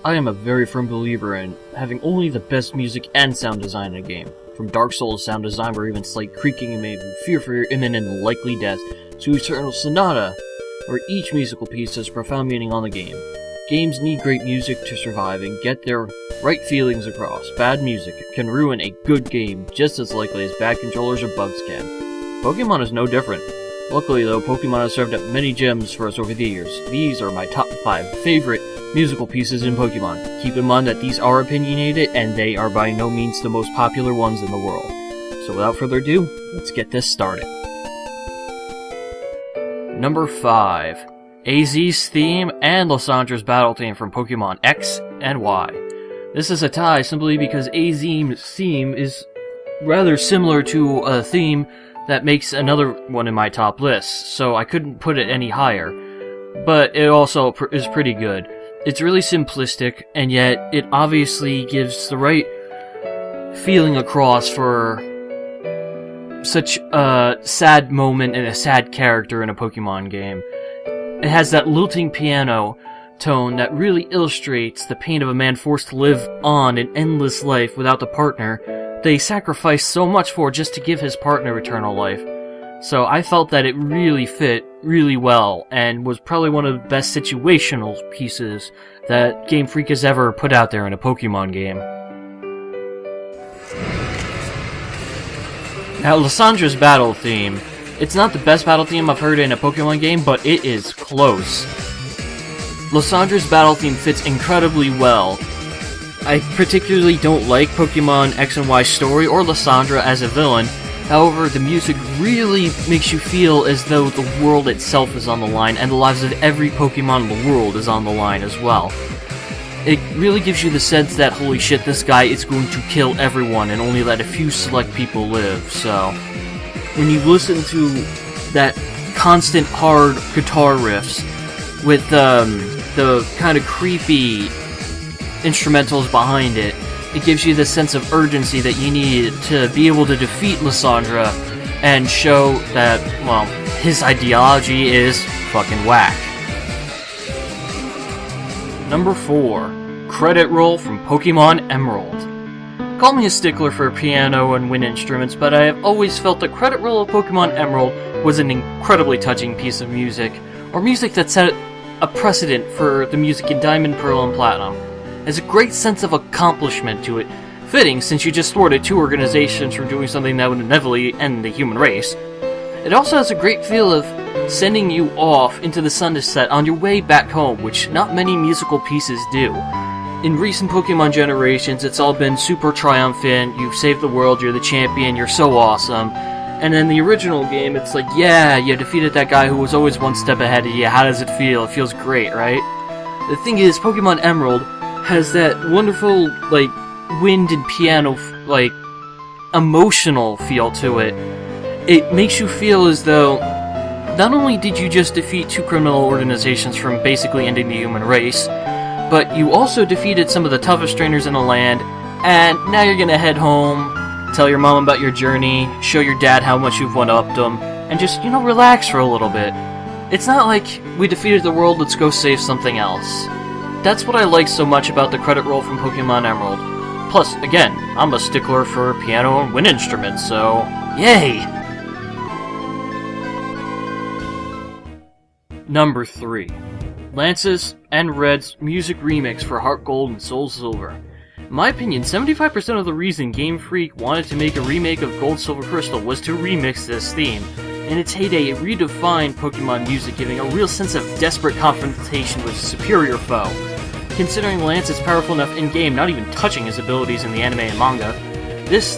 I am a very firm believer in having only the best music and sound design in a game. From Dark Souls sound design where even slight creaking made you fear for your imminent and likely death, to Eternal Sonata, where each musical piece has profound meaning on the game. Games need great music to survive and get their right feelings across. Bad music can ruin a good game just as likely as bad controllers or bugs can. Pokémon is no different. Luckily though, Pokémon has served up many gems for us over the years. These are my top 5 favorite musical pieces in Pokémon. Keep in mind that these are opinionated and they are by no means the most popular ones in the world. So without further ado, let's get this started. Number 5. AZ's theme and Lysandra's battle theme from Pokémon X and Y. This is a tie simply because AZ's theme is rather similar to a theme that makes another one in my top list, so I couldn't put it any higher. But it also is pretty good. It's really simplistic, and yet it obviously gives the right feeling across for such a sad moment and a sad character in a Pokémon game. It has that lilting piano tone that really illustrates the pain of a man forced to live on an endless life without the partner they sacrificed so much for just to give his partner eternal life. So I felt that it really fit really well, and was probably one of the best situational pieces that Game Freak has ever put out there in a Pokémon game. Now, Lysandra's battle theme. It's not the best battle theme I've heard in a Pokémon game, but it is close. Lysandra's battle theme fits incredibly well. I particularly don't like Pokémon X and Y story or Lysandra as a villain. However, the music really makes you feel as though the world itself is on the line, and the lives of every Pokemon in the world is on the line as well. It really gives you the sense that, holy shit, this guy is going to kill everyone and only let a few select people live, so when you listen to that constant hard guitar riffs with the kind of creepy instrumentals behind it, it gives you the sense of urgency that you need to be able to defeat Lysandra and show that, well, his ideology is fucking whack. Number 4. Credit roll from Pokémon Emerald. Call me a stickler for piano and wind instruments, but I have always felt the credit roll of Pokémon Emerald was an incredibly touching piece of music, or music that set a precedent for the music in Diamond, Pearl, and Platinum. Has a great sense of accomplishment to it, fitting since you just thwarted 2 organizations from doing something that would inevitably end the human race. It also has a great feel of sending you off into the sun to set on your way back home, which not many musical pieces do. In recent Pokemon generations, it's all been super triumphant, you've saved the world, you're the champion, you're so awesome. And in the original game, it's like, yeah, you defeated that guy who was always one step ahead of you, how does it feel? It feels great, right? The thing is, Pokemon Emerald has that wonderful, like, wind and piano, like, emotional feel to it. It makes you feel as though not only did you just defeat 2 criminal organizations from basically ending the human race, but you also defeated some of the toughest trainers in the land, and now you're gonna head home, tell your mom about your journey, show your dad how much you've one-upped him, and just, you know, relax for a little bit. It's not like, we defeated the world, let's go save something else. That's what I like so much about the credit roll from Pokémon Emerald. Plus, again, I'm a stickler for piano and wind instruments, so yay! Number 3. Lance's and Red's music remix for Heart Gold and Soul Silver. In my opinion, 75% of the reason Game Freak wanted to make a remake of Gold, Silver, Crystal was to remix this theme. In its heyday, it redefined Pokemon music, giving a real sense of desperate confrontation with a superior foe. Considering Lance is powerful enough in-game, not even touching his abilities in the anime and manga, this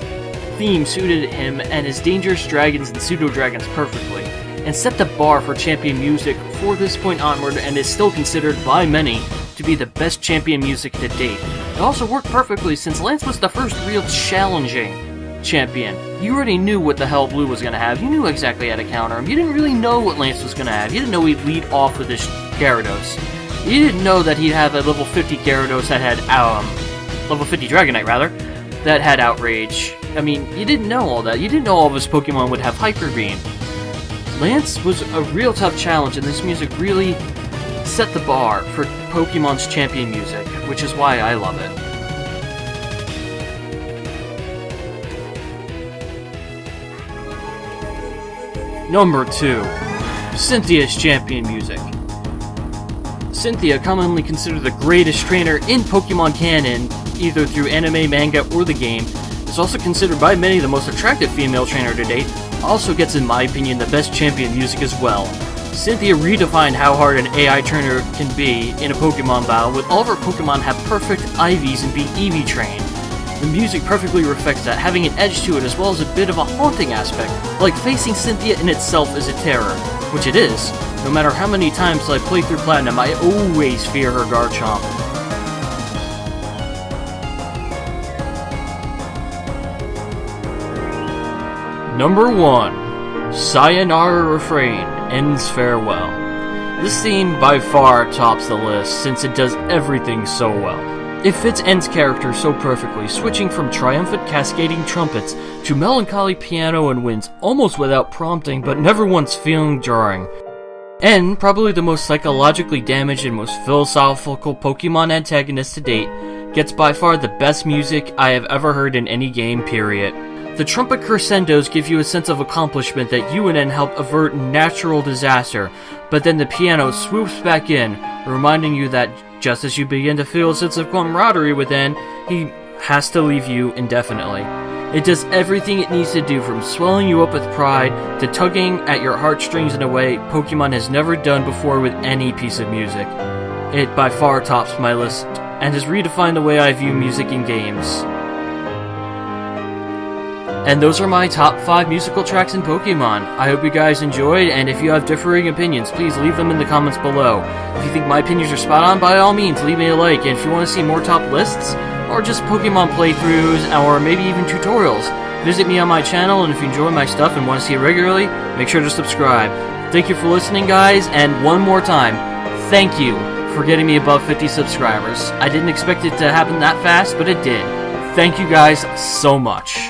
theme suited him and his dangerous dragons and pseudo-dragons perfectly, and set the bar for champion music for this point onward, and is still considered by many to be the best champion music to date. It also worked perfectly since Lance was the first real challenging champion. You already knew what the hell Blue was going to have, you knew exactly how to counter him, you didn't really know what Lance was going to have, you didn't know he'd lead off with his Gyarados. You didn't know that he'd have a level 50 Gyarados that had, level 50 Dragonite rather, that had Outrage. I mean, you didn't know all that, you didn't know all of his Pokemon would have Hyper Beam. Lance was a real tough challenge, and this music really set the bar for Pokemon's champion music, which is why I love it. Number 2. Cynthia's champion music. Cynthia, commonly considered the greatest trainer in Pokemon canon, either through anime, manga, or the game, is also considered by many the most attractive female trainer to date, also gets, in my opinion, the best champion music as well. Cynthia redefined how hard an AI trainer can be in a Pokemon battle, with all of her Pokemon have perfect IVs and be EV trained. The music perfectly reflects that, having an edge to it as well as a bit of a haunting aspect, like facing Cynthia in itself is a terror, which it is. No matter how many times I play through Platinum, I always fear her Garchomp. Number 1. Sayonara Refrain Ends Farewell. This theme by far tops the list since it does everything so well. It fits N's character so perfectly, switching from triumphant cascading trumpets to melancholy piano and winds almost without prompting, but never once feeling jarring. N, probably the most psychologically damaged and most philosophical Pokemon antagonist to date, gets by far the best music I have ever heard in any game, period. The trumpet crescendos give you a sense of accomplishment that you and N help avert natural disaster, but then the piano swoops back in, reminding you that just as you begin to feel a sense of camaraderie with N, he has to leave you indefinitely. It does everything it needs to do, from swelling you up with pride to tugging at your heartstrings in a way Pokemon has never done before with any piece of music. It by far tops my list, and has redefined the way I view music in games. And those are my top 5 musical tracks in Pokemon. I hope you guys enjoyed, and if you have differing opinions, please leave them in the comments below. If you think my opinions are spot on, by all means, leave me a like, and if you want to see more top lists, or just Pokemon playthroughs, or maybe even tutorials, visit me on my channel, and if you enjoy my stuff and want to see it regularly, make sure to subscribe. Thank you for listening, guys, and one more time, thank you for getting me above 50 subscribers. I didn't expect it to happen that fast, but it did. Thank you guys so much.